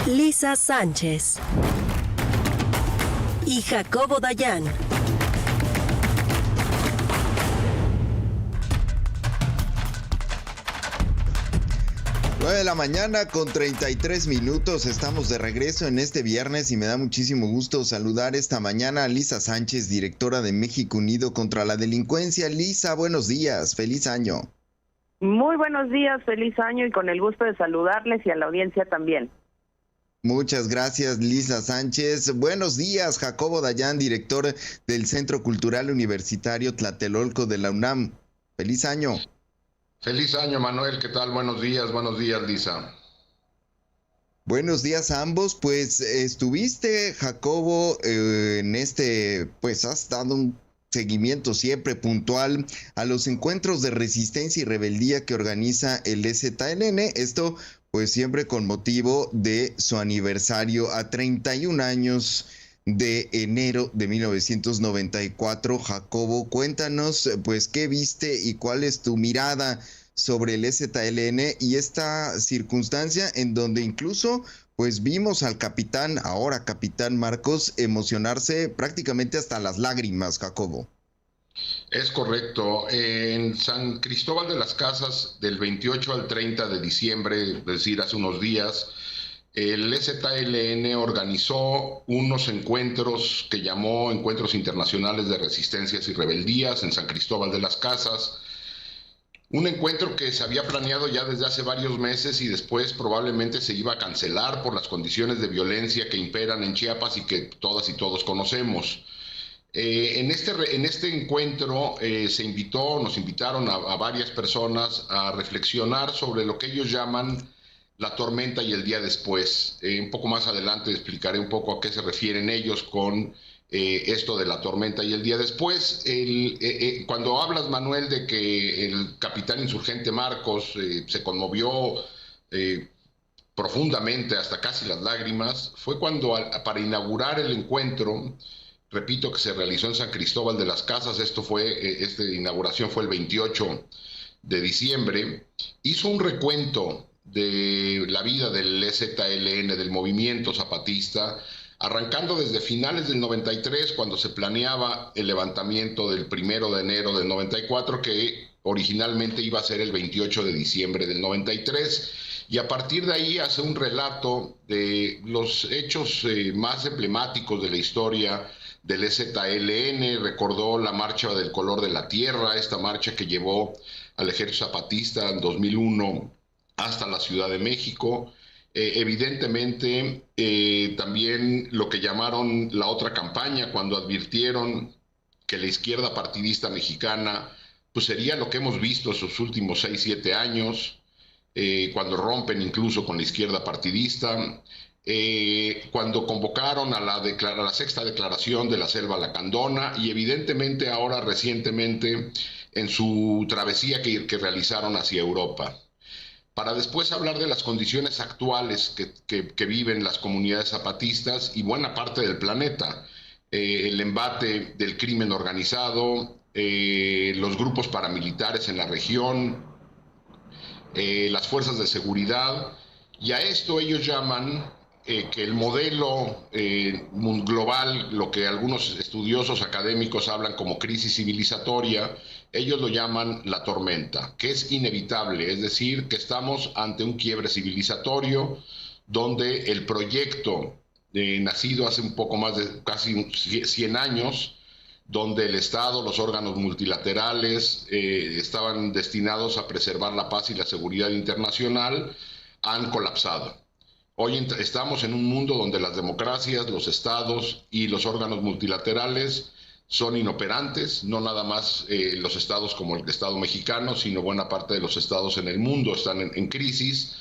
Lisa Sánchez y Jacobo Dayan. De la mañana con 33 minutos, estamos de regreso en este viernes y me da muchísimo gusto saludar esta mañana a Lisa Sánchez, directora de México Unido contra la Delincuencia. Lisa, buenos días, feliz año. Muy buenos días, feliz año y con el gusto de saludarles y a la audiencia también. Muchas gracias, Lisa Sánchez. Buenos días, Jacobo Dayan, director del Centro Cultural Universitario Tlatelolco de la UNAM. Feliz año. Feliz año, Manuel. ¿Qué tal? Buenos días, Lisa. Buenos días a ambos. Pues estuviste, Jacobo, pues has dado un seguimiento siempre puntual a los encuentros de resistencia y rebeldía que organiza el EZLN. Esto, pues siempre con motivo de su aniversario a 31 años de enero de 1994. Jacobo, cuéntanos, pues, ¿qué viste y cuál es tu mirada sobre el EZLN y esta circunstancia en donde incluso, pues, vimos al ahora capitán Marcos, emocionarse prácticamente hasta las lágrimas, Jacobo? Es correcto. En San Cristóbal de las Casas, del 28 al 30 de diciembre, es decir, hace unos días, el EZLN organizó unos encuentros que llamó Encuentros Internacionales de Resistencias y Rebeldías en San Cristóbal de las Casas. Un encuentro que se había planeado ya desde hace varios meses y después probablemente se iba a cancelar por las condiciones de violencia que imperan en Chiapas y que todas y todos conocemos. En este encuentro nos invitaron a varias personas a reflexionar sobre lo que ellos llaman la tormenta y el día después. Un poco más adelante explicaré un poco a qué se refieren ellos con esto de la tormenta y el día después. Cuando hablas, Manuel, de que el capitán insurgente Marcos se conmovió profundamente hasta casi las lágrimas, fue cuando para inaugurar el encuentro, repito, que se realizó en San Cristóbal de las Casas, esta inauguración fue el 28 de diciembre, hizo un recuento de la vida del EZLN, del movimiento zapatista, arrancando desde finales del 93, cuando se planeaba el levantamiento del 1 de enero del 94, que originalmente iba a ser el 28 de diciembre del 93, y a partir de ahí hace un relato de los hechos más emblemáticos de la historia del EZLN. Recordó la marcha del color de la tierra, esta marcha que llevó al ejército zapatista en 2001 hasta la Ciudad de México. Evidentemente, también lo que llamaron la otra campaña, cuando advirtieron que la izquierda partidista mexicana pues sería lo que hemos visto esos últimos 6-7 años, cuando rompen incluso con la izquierda partidista, cuando convocaron a la sexta declaración de la Selva Lacandona y evidentemente ahora recientemente en su travesía que realizaron hacia Europa. Para después hablar de las condiciones actuales que viven las comunidades zapatistas y buena parte del planeta, el embate del crimen organizado, los grupos paramilitares en la región, las fuerzas de seguridad, y a esto ellos llaman que el modelo global, lo que algunos estudiosos académicos hablan como crisis civilizatoria, ellos lo llaman la tormenta, que es inevitable, es decir, que estamos ante un quiebre civilizatorio donde el proyecto nacido hace un poco más de casi 100 años, donde el Estado, los órganos multilaterales estaban destinados a preservar la paz y la seguridad internacional, han colapsado. Hoy estamos en un mundo donde las democracias, los estados y los órganos multilaterales son inoperantes, no nada más los estados como el Estado mexicano, sino buena parte de los estados en el mundo están en crisis.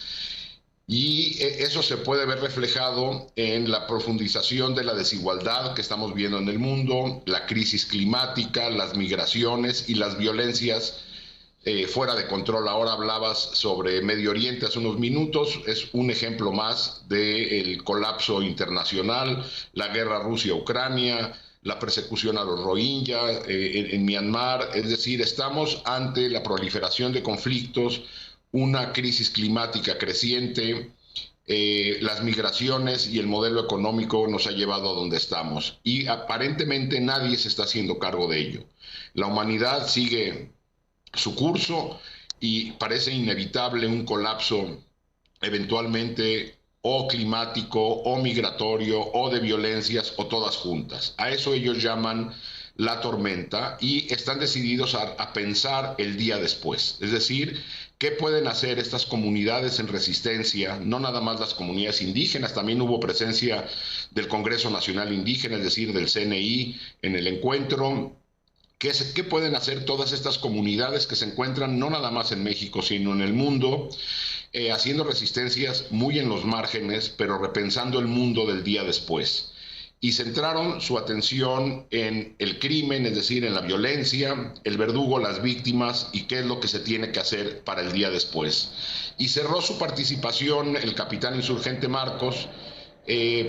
Y eso se puede ver reflejado en la profundización de la desigualdad que estamos viendo en el mundo, la crisis climática, las migraciones y las violencias fuera de control. Ahora hablabas sobre Medio Oriente hace unos minutos, es un ejemplo más del colapso internacional, la guerra Rusia-Ucrania, la persecución a los Rohingya en Myanmar, es decir, estamos ante la proliferación de conflictos, una crisis climática creciente las migraciones y el modelo económico nos ha llevado a donde estamos. Y aparentemente nadie se está haciendo cargo de ello. La humanidad sigue su curso y parece inevitable un colapso eventualmente o climático, o migratorio, o de violencias, o todas juntas. A eso ellos llaman la tormenta y están decididos a pensar el día después. Es decir, ¿qué pueden hacer estas comunidades en resistencia? No nada más las comunidades indígenas, también hubo presencia del Congreso Nacional Indígena, es decir, del CNI en el encuentro. ¿Qué pueden hacer todas estas comunidades que se encuentran no nada más en México, sino en el mundo, haciendo resistencias muy en los márgenes, pero repensando el mundo del día después? Y centraron su atención en el crimen, es decir, en la violencia, el verdugo, las víctimas y qué es lo que se tiene que hacer para el día después. Y cerró su participación el capitán insurgente Marcos,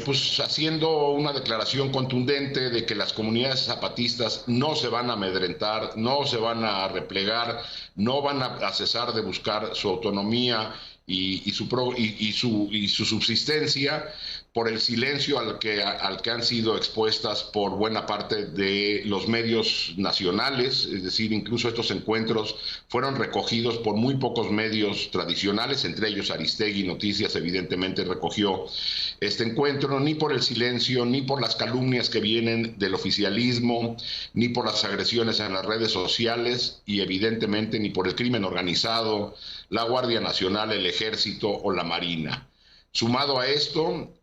pues haciendo una declaración contundente de que las comunidades zapatistas no se van a amedrentar, no se van a replegar, no van a cesar de buscar su autonomía y su subsistencia por el silencio al que han sido expuestas por buena parte de los medios nacionales. Es decir, incluso estos encuentros fueron recogidos por muy pocos medios tradicionales, entre ellos Aristegui Noticias evidentemente recogió este encuentro, ni por el silencio, ni por las calumnias que vienen del oficialismo, ni por las agresiones en las redes sociales y evidentemente ni por el crimen organizado, la Guardia Nacional, el Ejército o la Marina. Sumado a esto,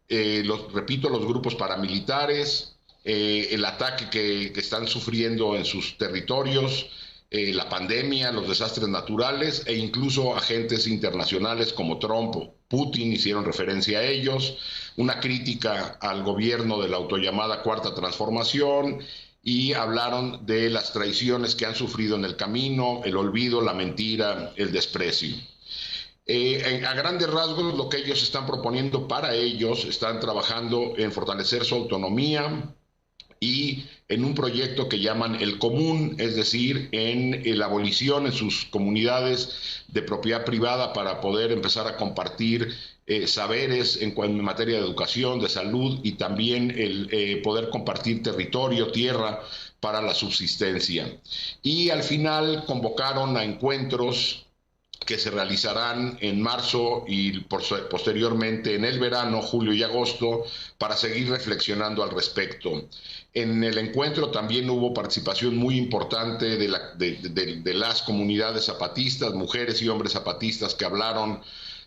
repito, los grupos paramilitares, el ataque que están sufriendo en sus territorios, la pandemia, los desastres naturales e incluso agentes internacionales como Trump o Putin hicieron referencia a ellos, una crítica al gobierno de la autollamada Cuarta Transformación y hablaron de las traiciones que han sufrido en el camino, el olvido, la mentira, el desprecio. A grandes rasgos, lo que ellos están proponiendo para ellos, están trabajando en fortalecer su autonomía y en un proyecto que llaman el común, es decir, en la abolición en sus comunidades de propiedad privada para poder empezar a compartir saberes en materia de educación, de salud y también el poder compartir territorio, tierra para la subsistencia. Y al final convocaron a encuentros que se realizarán en marzo y posteriormente en el verano, julio y agosto, para seguir reflexionando al respecto. En el encuentro también hubo participación muy importante de las comunidades zapatistas, mujeres y hombres zapatistas que hablaron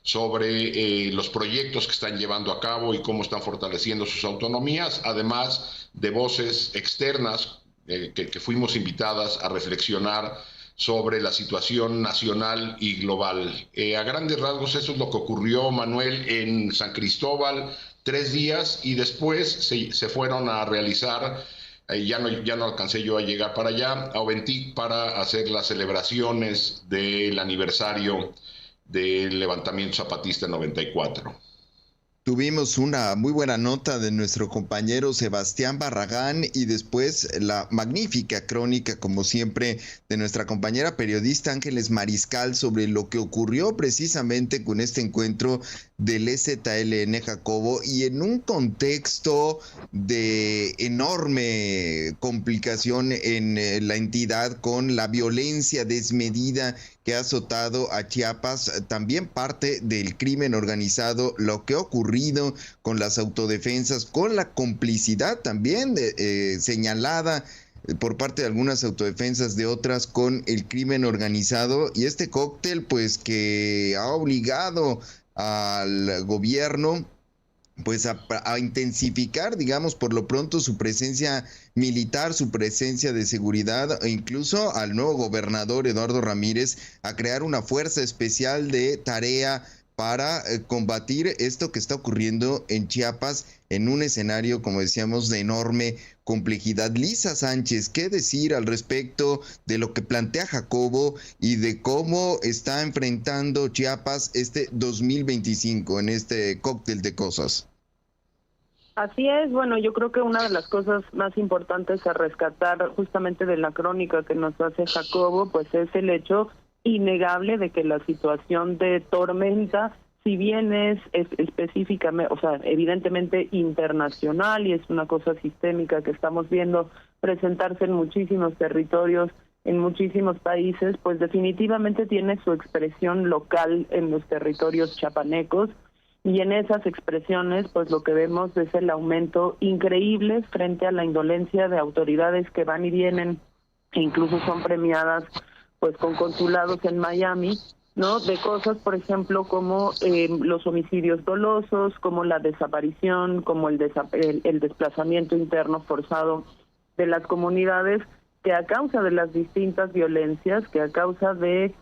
sobre los proyectos que están llevando a cabo y cómo están fortaleciendo sus autonomías, además de voces externas que fuimos invitadas a reflexionar sobre la situación nacional y global. A grandes rasgos eso es lo que ocurrió, Manuel, en San Cristóbal, 3 días, y después se fueron a realizar, ya no alcancé yo a llegar para allá, a Oventic para hacer las celebraciones del aniversario del levantamiento zapatista en 94. Tuvimos una muy buena nota de nuestro compañero Sebastián Barragán y después la magnífica crónica, como siempre, de nuestra compañera periodista Ángeles Mariscal sobre lo que ocurrió precisamente con este encuentro del EZLN Jacobo y en un contexto de enorme complicación en la entidad con la violencia desmedida que ha azotado a Chiapas, también parte del crimen organizado, lo que ha ocurrido con las autodefensas, con la complicidad también señalada por parte de algunas autodefensas, de otras con el crimen organizado, y este cóctel pues que ha obligado al gobierno pues a intensificar, digamos, por lo pronto su presencia militar, su presencia de seguridad, e incluso al nuevo gobernador Eduardo Ramírez a crear una fuerza especial de tarea para combatir esto que está ocurriendo en Chiapas en un escenario, como decíamos, de enorme complejidad. Lisa Sánchez, ¿qué decir al respecto de lo que plantea Jacobo y de cómo está enfrentando Chiapas este 2025 en este cóctel de cosas? Así es, bueno, yo creo que una de las cosas más importantes a rescatar justamente de la crónica que nos hace Jacobo, pues es el hecho innegable de que la situación de tormenta si bien es específicamente, o sea, evidentemente internacional y es una cosa sistémica que estamos viendo presentarse en muchísimos territorios, en muchísimos países, pues definitivamente tiene su expresión local en los territorios chapanecos, y en esas expresiones pues lo que vemos es el aumento increíble frente a la indolencia de autoridades que van y vienen e incluso son premiadas pues con consulados en Miami, ¿no? De cosas, por ejemplo, como los homicidios dolosos, como la desaparición, como el desplazamiento interno forzado de las comunidades, que a causa de las distintas violencias, que a causa de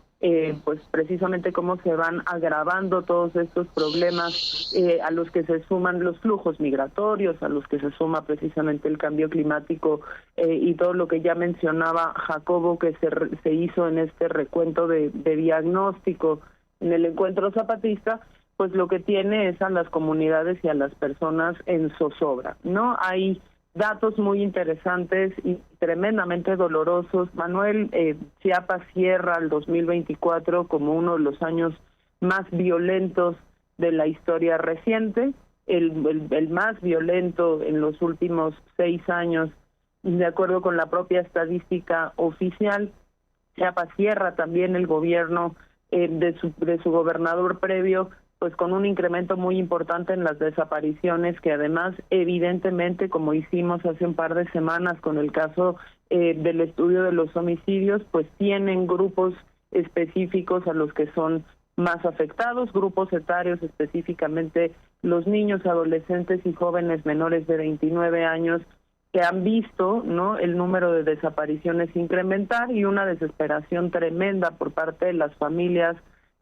pues precisamente cómo se van agravando todos estos problemas a los que se suman los flujos migratorios, a los que se suma precisamente el cambio climático y todo lo que ya mencionaba Jacobo, que se hizo en este recuento de diagnóstico en el encuentro zapatista, pues lo que tiene es a las comunidades y a las personas en zozobra, ¿no? Hay datos muy interesantes y tremendamente dolorosos. Manuel, Chiapas cierra el 2024 como uno de los años más violentos de la historia reciente, el más violento en los últimos 6 años, de acuerdo con la propia estadística oficial. Chiapas cierra también el gobierno de su gobernador previo, pues con un incremento muy importante en las desapariciones, que además evidentemente, como hicimos hace un par de semanas con el caso del estudio de los homicidios, pues tienen grupos específicos a los que son más afectados, grupos etarios, específicamente los niños, adolescentes y jóvenes menores de 29 años, que han visto, ¿no?, el número de desapariciones incrementar y una desesperación tremenda por parte de las familias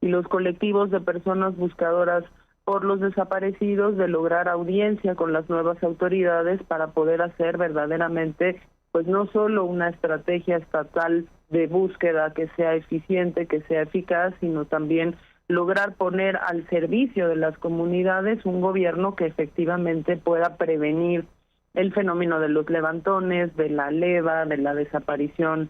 y los colectivos de personas buscadoras por los desaparecidos, de lograr audiencia con las nuevas autoridades para poder hacer verdaderamente, pues no solo una estrategia estatal de búsqueda que sea eficiente, que sea eficaz, sino también lograr poner al servicio de las comunidades un gobierno que efectivamente pueda prevenir el fenómeno de los levantones, de la leva, de la desaparición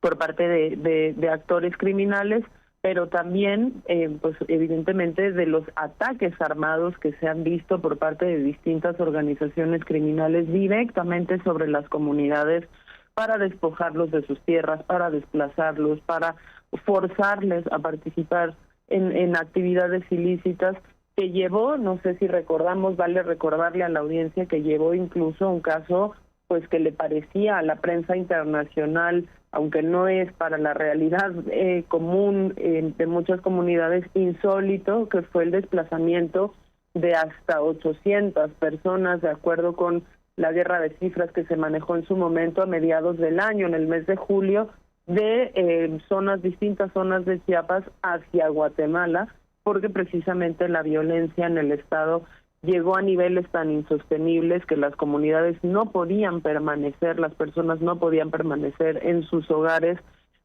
por parte de actores criminales, pero también, pues evidentemente, de los ataques armados que se han visto por parte de distintas organizaciones criminales directamente sobre las comunidades para despojarlos de sus tierras, para desplazarlos, para forzarles a participar en actividades ilícitas, que llevó, no sé si recordamos, vale recordarle a la audiencia que llevó incluso un caso pues que le parecía a la prensa internacional, aunque no es para la realidad común de muchas comunidades, insólito, que fue el desplazamiento de hasta 800 personas, de acuerdo con la guerra de cifras que se manejó en su momento a mediados del año, en el mes de julio, de distintas zonas de Chiapas hacia Guatemala, porque precisamente la violencia en el estado llegó a niveles tan insostenibles que las comunidades no podían permanecer, las personas no podían permanecer en sus hogares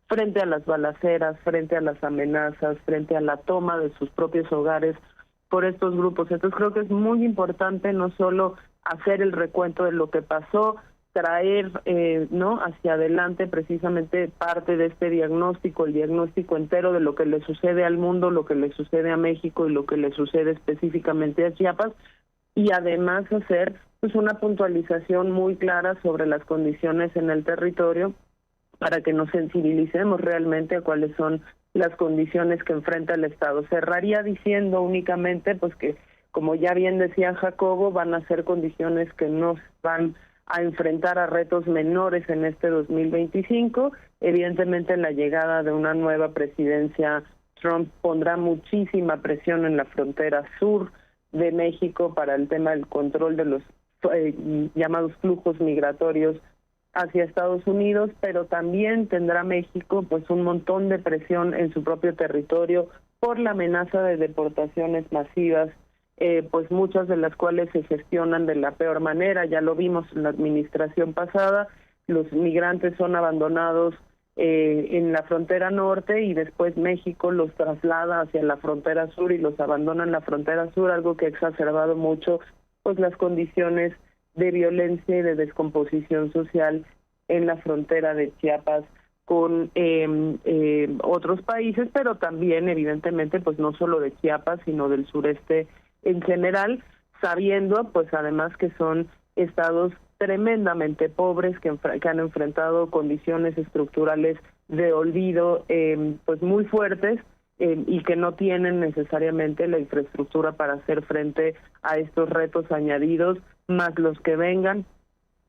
frente a las balaceras, frente a las amenazas, frente a la toma de sus propios hogares por estos grupos. Entonces creo que es muy importante no solo hacer el recuento de lo que pasó, traer no hacia adelante precisamente parte de este diagnóstico, el diagnóstico entero de lo que le sucede al mundo, lo que le sucede a México y lo que le sucede específicamente a Chiapas, y además hacer pues una puntualización muy clara sobre las condiciones en el territorio para que nos sensibilicemos realmente a cuáles son las condiciones que enfrenta el Estado. Cerraría diciendo únicamente pues que, como ya bien decía Jacobo, van a ser condiciones que nos van a enfrentar a retos menores en este 2025. Evidentemente la llegada de una nueva presidencia Trump pondrá muchísima presión en la frontera sur de México para el tema del control de los llamados flujos migratorios hacia Estados Unidos, pero también tendrá México pues un montón de presión en su propio territorio por la amenaza de deportaciones masivas, pues muchas de las cuales se gestionan de la peor manera. Ya lo vimos en la administración pasada, los migrantes son abandonados en la frontera norte y después México los traslada hacia la frontera sur y los abandona en la frontera sur, algo que ha exacerbado mucho pues las condiciones de violencia y de descomposición social en la frontera de Chiapas con otros países, pero también evidentemente pues no solo de Chiapas, sino del sureste en general, sabiendo pues además que son estados tremendamente pobres que han enfrentado condiciones estructurales de olvido pues muy fuertes, y que no tienen necesariamente la infraestructura para hacer frente a estos retos añadidos, más los que vengan.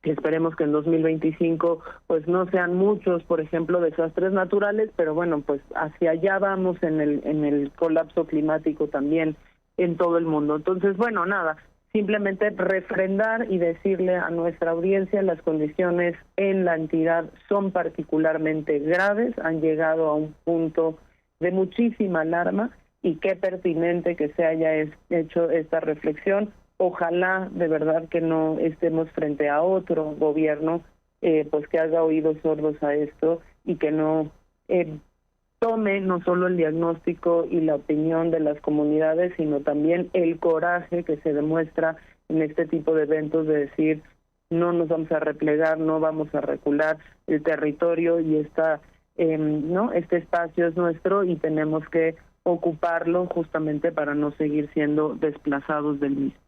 Esperemos que en 2025 pues no sean muchos, por ejemplo, desastres naturales, pero bueno, pues hacia allá vamos en el colapso climático también en todo el mundo. Entonces, bueno, nada, simplemente refrendar y decirle a nuestra audiencia las condiciones en la entidad son particularmente graves, han llegado a un punto de muchísima alarma, y qué pertinente que se haya hecho esta reflexión. Ojalá de verdad que no estemos frente a otro gobierno pues que haga oídos sordos a esto y que no tome no solo el diagnóstico y la opinión de las comunidades, sino también el coraje que se demuestra en este tipo de eventos de decir no nos vamos a replegar, no vamos a recular, el territorio y este espacio es nuestro y tenemos que ocuparlo justamente para no seguir siendo desplazados del mismo.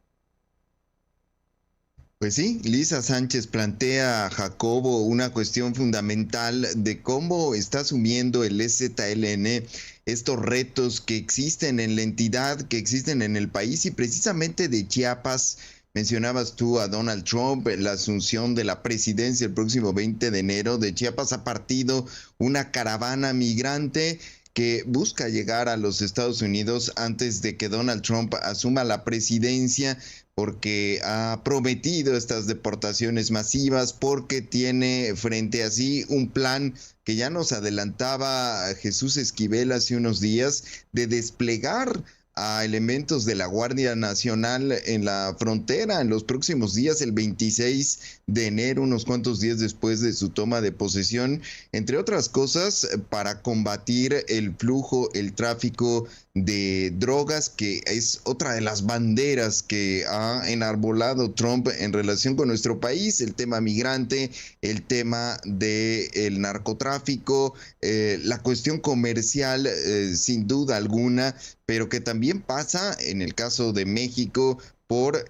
Pues sí, Lisa Sánchez plantea a Jacobo una cuestión fundamental de cómo está asumiendo el EZLN estos retos que existen en la entidad, que existen en el país, y precisamente de Chiapas. Mencionabas tú a Donald Trump, la asunción de la presidencia el próximo 20 de enero. De Chiapas ha partido una caravana migrante que busca llegar a los Estados Unidos antes de que Donald Trump asuma la presidencia, porque ha prometido estas deportaciones masivas, porque tiene frente a sí un plan que ya nos adelantaba Jesús Esquivel hace unos días, de desplegar a elementos de la Guardia Nacional en la frontera en los próximos días, el 26 de enero, unos cuantos días después de su toma de posesión, entre otras cosas, para combatir el flujo, el tráfico de drogas, que es otra de las banderas que ha enarbolado Trump en relación con nuestro país, el tema migrante, el tema del narcotráfico, la cuestión comercial, sin duda alguna, pero que también pasa, en el caso de México, por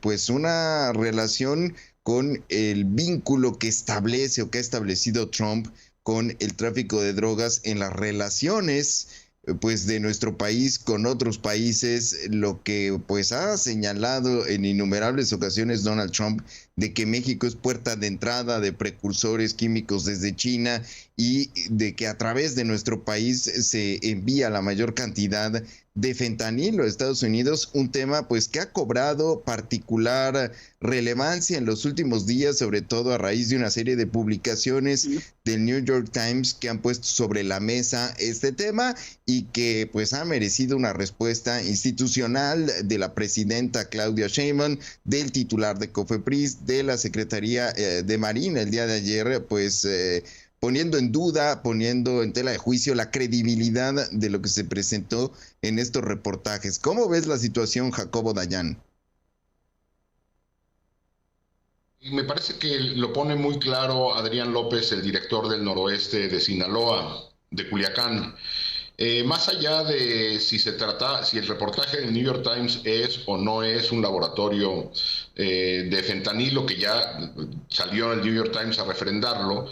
pues una relación con el vínculo que establece o que ha establecido Trump con el tráfico de drogas en las relaciones pues de nuestro país con otros países, lo que pues ha señalado en innumerables ocasiones Donald Trump, de que México es puerta de entrada de precursores químicos desde China, y de que a través de nuestro país se envía la mayor cantidad de fentanilo a Estados Unidos, un tema pues que ha cobrado particular relevancia en los últimos días, sobre todo a raíz de una serie de publicaciones del New York Times que han puesto sobre la mesa este tema, y que pues ha merecido una respuesta institucional de la presidenta Claudia Sheinbaum, del titular de COFEPRIS, de la Secretaría de Marina el día de ayer, pues poniendo en duda, poniendo en tela de juicio la credibilidad de lo que se presentó en estos reportajes. ¿Cómo ves la situación, Jacobo Dayan? Me parece que lo pone muy claro Adrián López, el director del noroeste de Sinaloa, de Culiacán. Más allá de si el reportaje del New York Times es o no es un laboratorio de fentanilo, que ya salió el New York Times a refrendarlo,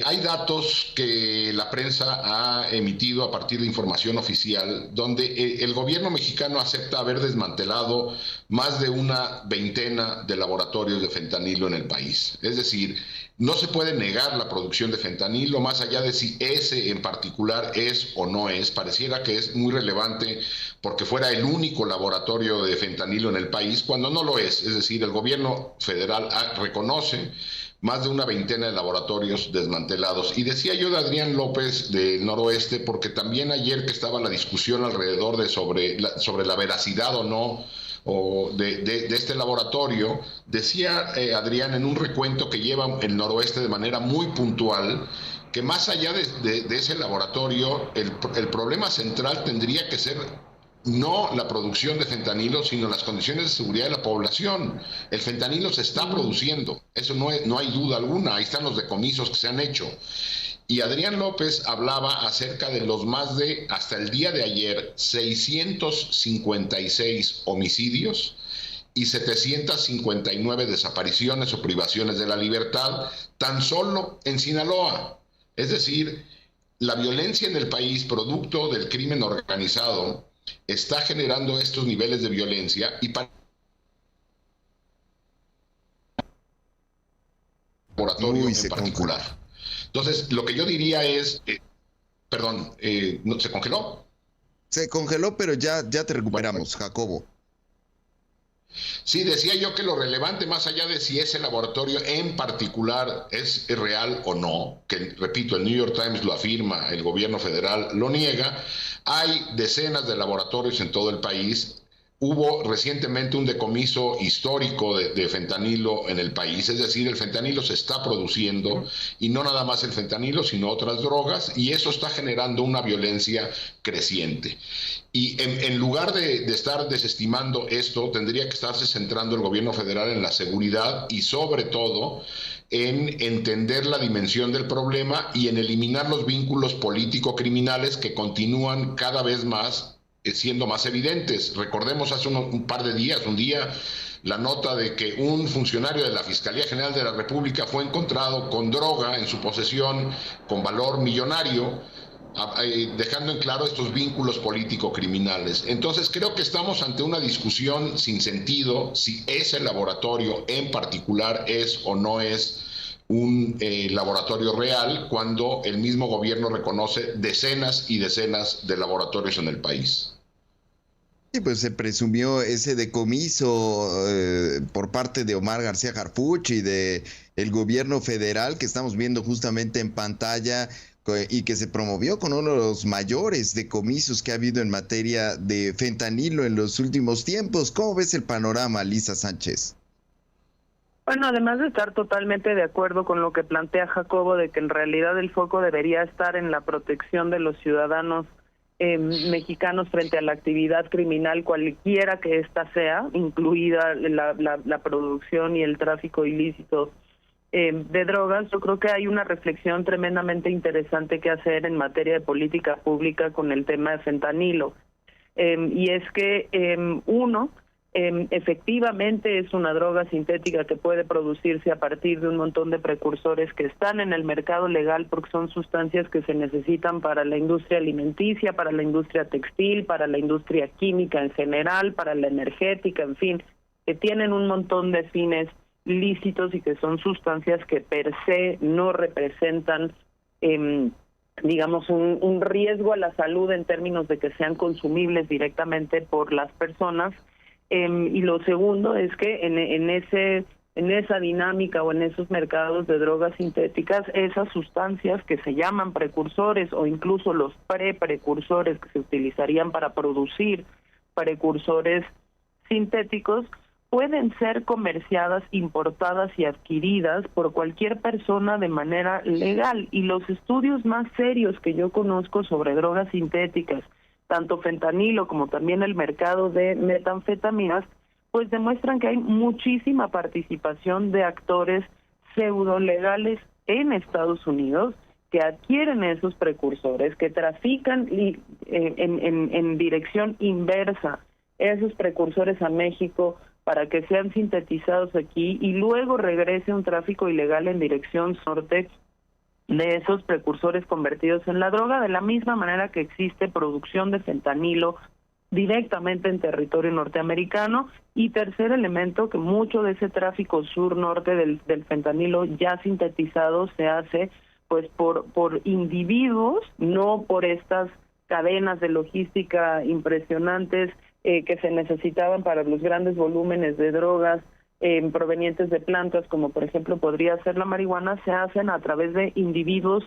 hay datos que la prensa ha emitido a partir de información oficial, donde el gobierno mexicano acepta haber desmantelado más de una veintena de laboratorios de fentanilo en el país. Es decir, no se puede negar la producción de fentanilo, más allá de si ese en particular es o no es. Pareciera que es muy relevante porque fuera el único laboratorio de fentanilo en el país, cuando no lo es. Es decir, el gobierno federal reconoce más de una veintena de laboratorios desmantelados. Y decía yo de Adrián López del noroeste, porque también ayer que estaba la discusión alrededor de sobre la veracidad o no de este laboratorio, decía Adrián en un recuento que lleva el noroeste de manera muy puntual, que más allá de ese laboratorio, el problema central tendría que ser no la producción de fentanilo, sino las condiciones de seguridad de la población. El fentanilo se está produciendo, eso no hay duda alguna, ahí están los decomisos que se han hecho. Y Adrián López hablaba acerca de los más de, hasta el día de ayer, 656 homicidios y 759 desapariciones o privaciones de la libertad, tan solo en Sinaloa. Es decir, la violencia en el país, producto del crimen organizado, está generando estos niveles de violencia y para laboratorio en particular. Entonces, lo que yo diría es, ¿no, se congeló? Se congeló, pero ya te recuperamos, bueno. Jacobo. Sí, decía yo que lo relevante, más allá de si ese laboratorio en particular es real o no, que repito, el New York Times lo afirma, el gobierno federal lo niega, hay decenas de laboratorios en todo el país. Hubo recientemente un decomiso histórico de fentanilo en el país, es decir, el fentanilo se está produciendo, y no nada más el fentanilo, sino otras drogas, y eso está generando una violencia creciente. Y en lugar de estar desestimando esto, tendría que estarse centrando el gobierno federal en la seguridad y sobre todo en entender la dimensión del problema y en eliminar los vínculos político-criminales que continúan cada vez más siendo más evidentes. Recordemos hace un par de días, la nota de que un funcionario de la Fiscalía General de la República fue encontrado con droga en su posesión con valor millonario, dejando en claro estos vínculos político-criminales. Entonces creo que estamos ante una discusión sin sentido, si ese laboratorio en particular es o no es un laboratorio real, cuando el mismo gobierno reconoce decenas y decenas de laboratorios en el país. Sí, pues se presumió ese decomiso por parte de Omar García Harfuch y de el gobierno federal que estamos viendo justamente en pantalla, y que se promovió con uno de los mayores decomisos que ha habido en materia de fentanilo en los últimos tiempos. ¿Cómo ves el panorama, Lisa Sánchez? Bueno, además de estar totalmente de acuerdo con lo que plantea Jacobo, de que en realidad el foco debería estar en la protección de los ciudadanos mexicanos frente a la actividad criminal, cualquiera que ésta sea, incluida la producción y el tráfico ilícito de drogas, yo creo que hay una reflexión tremendamente interesante que hacer en materia de política pública con el tema de fentanilo. Y es que efectivamente es una droga sintética que puede producirse a partir de un montón de precursores que están en el mercado legal, porque son sustancias que se necesitan para la industria alimenticia, para la industria textil, para la industria química en general, para la energética, en fin, que tienen un montón de fines lícitos y que son sustancias que per se no representan digamos un riesgo a la salud en términos de que sean consumibles directamente por las personas. Y lo segundo es que en esa dinámica o en esos mercados de drogas sintéticas, esas sustancias que se llaman precursores o incluso los precursores que se utilizarían para producir precursores sintéticos, pueden ser comerciadas, importadas y adquiridas por cualquier persona de manera legal. Y los estudios más serios que yo conozco sobre drogas sintéticas, tanto fentanilo como también el mercado de metanfetaminas, pues demuestran que hay muchísima participación de actores pseudolegales en Estados Unidos que adquieren esos precursores, que trafican en dirección inversa esos precursores a México para que sean sintetizados aquí y luego regrese un tráfico ilegal en dirección norte de esos precursores convertidos en la droga, de la misma manera que existe producción de fentanilo directamente en territorio norteamericano. Y tercer elemento, que mucho de ese tráfico sur-norte del fentanilo ya sintetizado se hace pues por individuos, no por estas cadenas de logística impresionantes que se necesitaban para los grandes volúmenes de drogas provenientes de plantas, como por ejemplo podría ser la marihuana. Se hacen a través de individuos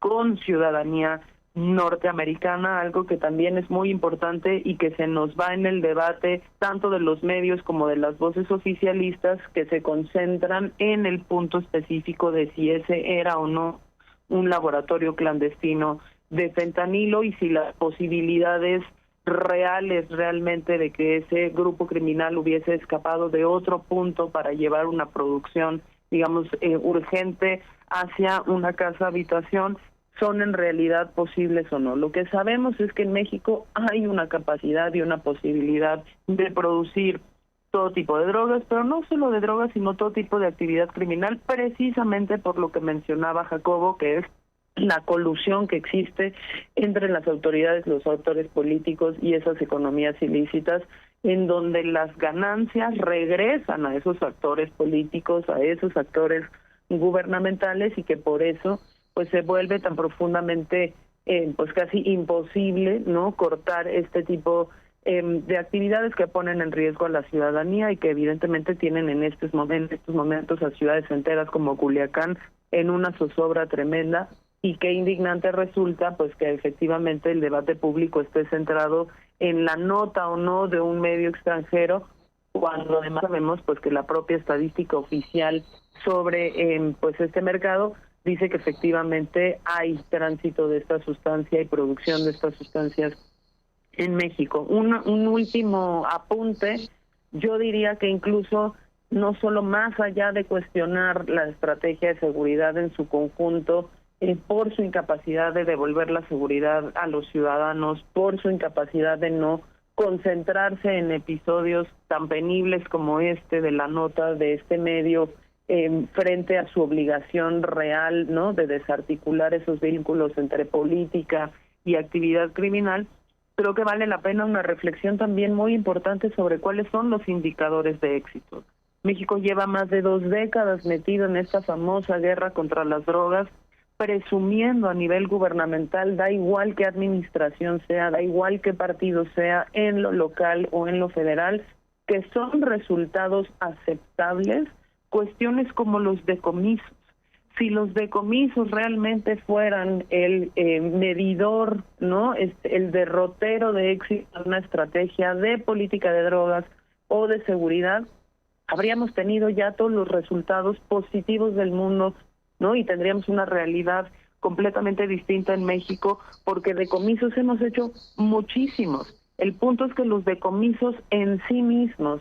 con ciudadanía norteamericana, algo que también es muy importante y que se nos va en el debate tanto de los medios como de las voces oficialistas, que se concentran en el punto específico de si ese era o no un laboratorio clandestino de fentanilo y si las posibilidades reales realmente de que ese grupo criminal hubiese escapado de otro punto para llevar una producción urgente hacia una casa habitación son en realidad posibles o no. Lo que sabemos es que en México hay una capacidad y una posibilidad de producir todo tipo de drogas, pero no solo de drogas, sino todo tipo de actividad criminal, precisamente por lo que mencionaba Jacobo, que es la colusión que existe entre las autoridades, los actores políticos y esas economías ilícitas, en donde las ganancias regresan a esos actores políticos, a esos actores gubernamentales, y que por eso pues se vuelve tan profundamente pues casi imposible, ¿no?, cortar este tipo de actividades que ponen en riesgo a la ciudadanía y que evidentemente tienen en estos momentos a ciudades enteras como Culiacán en una zozobra tremenda. Y qué indignante resulta pues que efectivamente el debate público esté centrado en la nota o no de un medio extranjero, cuando además sabemos pues que la propia estadística oficial sobre pues este mercado dice que efectivamente hay tránsito de esta sustancia y producción de estas sustancias en México. Un último apunte, yo diría que incluso no solo más allá de cuestionar la estrategia de seguridad en su conjunto, por su incapacidad de devolver la seguridad a los ciudadanos, por su incapacidad de no concentrarse en episodios tan penibles como este de la nota de este medio, frente a su obligación real, ¿no?, de desarticular esos vínculos entre política y actividad criminal. Creo que vale la pena una reflexión también muy importante sobre cuáles son los indicadores de éxito. México lleva más de 2 décadas metido en esta famosa guerra contra las drogas, presumiendo a nivel gubernamental, da igual qué administración sea, da igual qué partido sea, en lo local o en lo federal, que son resultados aceptables, cuestiones como los decomisos. Si los decomisos realmente fueran el medidor, ¿no?, el derrotero de éxito de una estrategia de política de drogas o de seguridad, habríamos tenido ya todos los resultados positivos del mundo, ¿no?, y tendríamos una realidad completamente distinta en México, porque decomisos hemos hecho muchísimos. El punto es que los decomisos en sí mismos,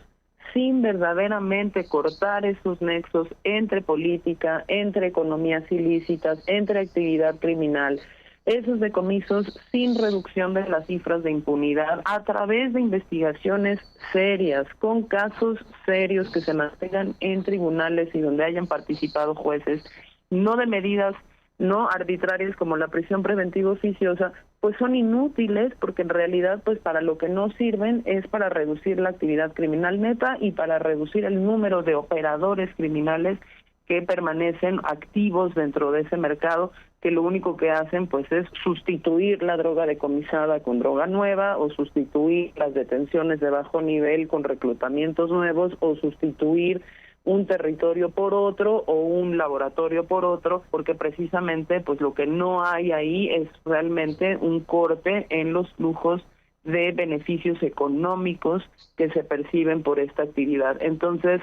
sin verdaderamente cortar esos nexos entre política, entre economías ilícitas, entre actividad criminal, esos decomisos sin reducción de las cifras de impunidad a través de investigaciones serias, con casos serios que se mantengan en tribunales y donde hayan participado jueces, no de medidas no arbitrarias como la prisión preventiva oficiosa, pues son inútiles, porque en realidad pues para lo que no sirven es para reducir la actividad criminal neta y para reducir el número de operadores criminales que permanecen activos dentro de ese mercado, que lo único que hacen pues es sustituir la droga decomisada con droga nueva, o sustituir las detenciones de bajo nivel con reclutamientos nuevos, o sustituir un territorio por otro o un laboratorio por otro, porque precisamente pues lo que no hay ahí es realmente un corte en los flujos de beneficios económicos que se perciben por esta actividad. Entonces,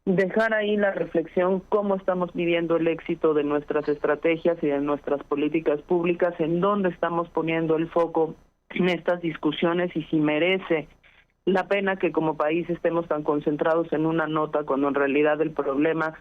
dejar ahí la reflexión cómo estamos viviendo el éxito de nuestras estrategias y de nuestras políticas públicas, en dónde estamos poniendo el foco en estas discusiones y si merece la pena que como país estemos tan concentrados en una nota, cuando en realidad el problema,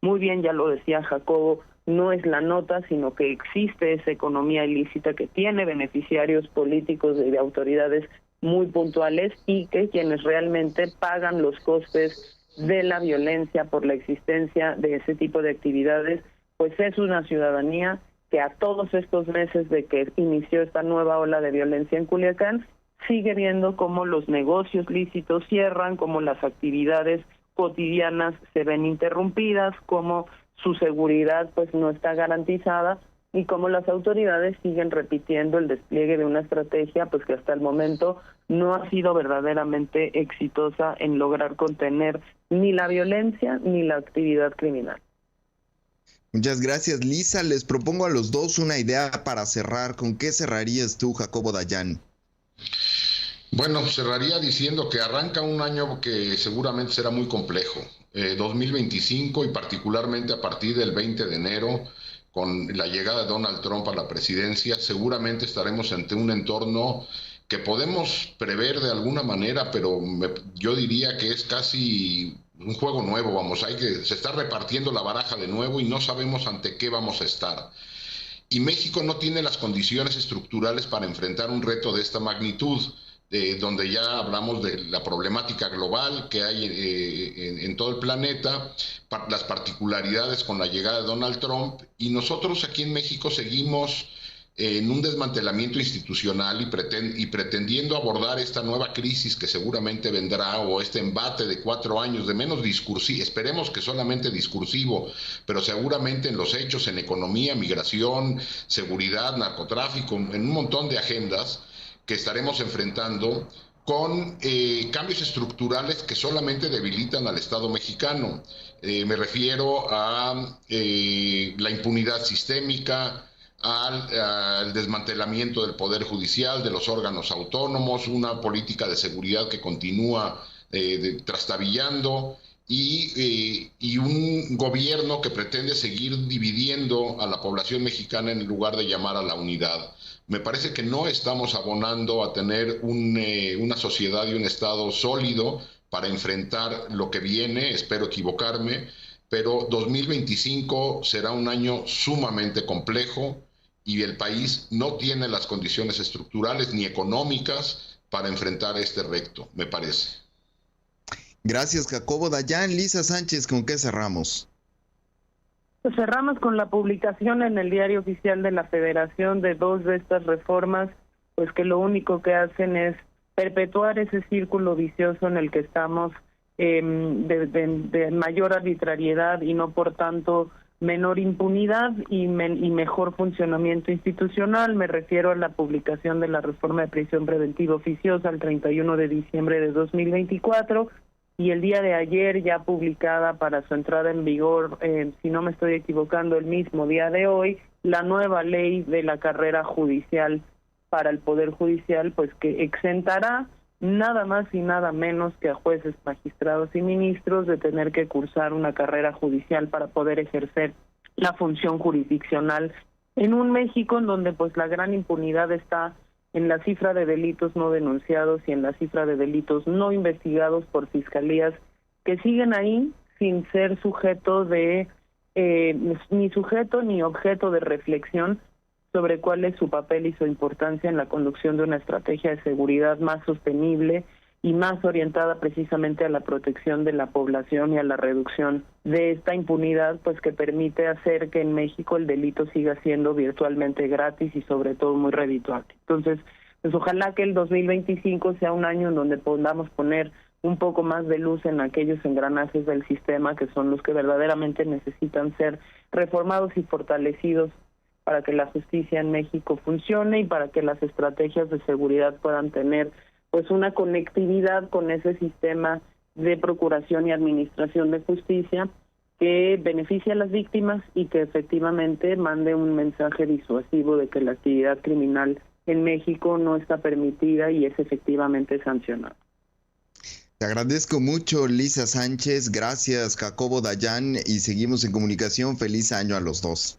muy bien ya lo decía Jacobo, no es la nota, sino que existe esa economía ilícita que tiene beneficiarios políticos de autoridades muy puntuales, y que quienes realmente pagan los costes de la violencia por la existencia de ese tipo de actividades, pues es una ciudadanía que a todos estos meses de que inició esta nueva ola de violencia en Culiacán, sigue viendo cómo los negocios lícitos cierran, cómo las actividades cotidianas se ven interrumpidas, cómo su seguridad pues no está garantizada, y cómo las autoridades siguen repitiendo el despliegue de una estrategia pues que hasta el momento no ha sido verdaderamente exitosa en lograr contener ni la violencia ni la actividad criminal. Muchas gracias, Lisa. Les propongo a los dos una idea para cerrar. ¿Con qué cerrarías tú, Jacobo Dayan? Bueno, cerraría diciendo que arranca un año que seguramente será muy complejo. 2025, y particularmente a partir del 20 de enero, con la llegada de Donald Trump a la presidencia, seguramente estaremos ante un entorno que podemos prever de alguna manera, pero yo diría que es casi un juego nuevo, vamos, se está repartiendo la baraja de nuevo y no sabemos ante qué vamos a estar. Y México no tiene las condiciones estructurales para enfrentar un reto de esta magnitud, donde ya hablamos de la problemática global que hay en todo el planeta, las particularidades con la llegada de Donald Trump, y nosotros aquí en México seguimos en un desmantelamiento institucional y pretendiendo abordar esta nueva crisis que seguramente vendrá, o este embate de 4 años de menos discursivo, esperemos que solamente discursivo, pero seguramente en los hechos, en economía, migración, seguridad, narcotráfico, en un montón de agendas que estaremos enfrentando con cambios estructurales que solamente debilitan al Estado mexicano. Me refiero a la impunidad sistémica, al desmantelamiento del Poder Judicial, de los órganos autónomos, una política de seguridad que continúa trastabillando y un gobierno que pretende seguir dividiendo a la población mexicana en lugar de llamar a la unidad. Me parece que no estamos abonando a tener una sociedad y un Estado sólido para enfrentar lo que viene, espero equivocarme, pero 2025 será un año sumamente complejo y el país no tiene las condiciones estructurales ni económicas para enfrentar este reto, me parece. Gracias, Jacobo Dayan. Lisa Sánchez, ¿con qué cerramos? Pues cerramos con la publicación en el Diario Oficial de la Federación de 2 de estas reformas, pues que lo único que hacen es perpetuar ese círculo vicioso en el que estamos, de mayor arbitrariedad y no por tanto menor impunidad y mejor funcionamiento institucional. Me refiero a la publicación de la reforma de prisión preventiva oficiosa el 31 de diciembre de 2024 y el día de ayer ya publicada para su entrada en vigor, si no me estoy equivocando, el mismo día de hoy, la nueva ley de la carrera judicial para el Poder Judicial, pues que exentará nada más y nada menos que a jueces, magistrados y ministros de tener que cursar una carrera judicial para poder ejercer la función jurisdiccional en un México en donde pues la gran impunidad está en la cifra de delitos no denunciados y en la cifra de delitos no investigados por fiscalías que siguen ahí sin ser sujeto de ni sujeto ni objeto de reflexión sobre cuál es su papel y su importancia en la conducción de una estrategia de seguridad más sostenible y más orientada precisamente a la protección de la población y a la reducción de esta impunidad, pues que permite hacer que en México el delito siga siendo virtualmente gratis y sobre todo muy redituable. Entonces, pues ojalá que el 2025 sea un año en donde podamos poner un poco más de luz en aquellos engranajes del sistema que son los que verdaderamente necesitan ser reformados y fortalecidos para que la justicia en México funcione y para que las estrategias de seguridad puedan tener pues una conectividad con ese sistema de procuración y administración de justicia que beneficie a las víctimas y que efectivamente mande un mensaje disuasivo de que la actividad criminal en México no está permitida y es efectivamente sancionada. Te agradezco mucho, Lisa Sánchez. Gracias, Jacobo Dayan, y seguimos en comunicación. Feliz año a los dos.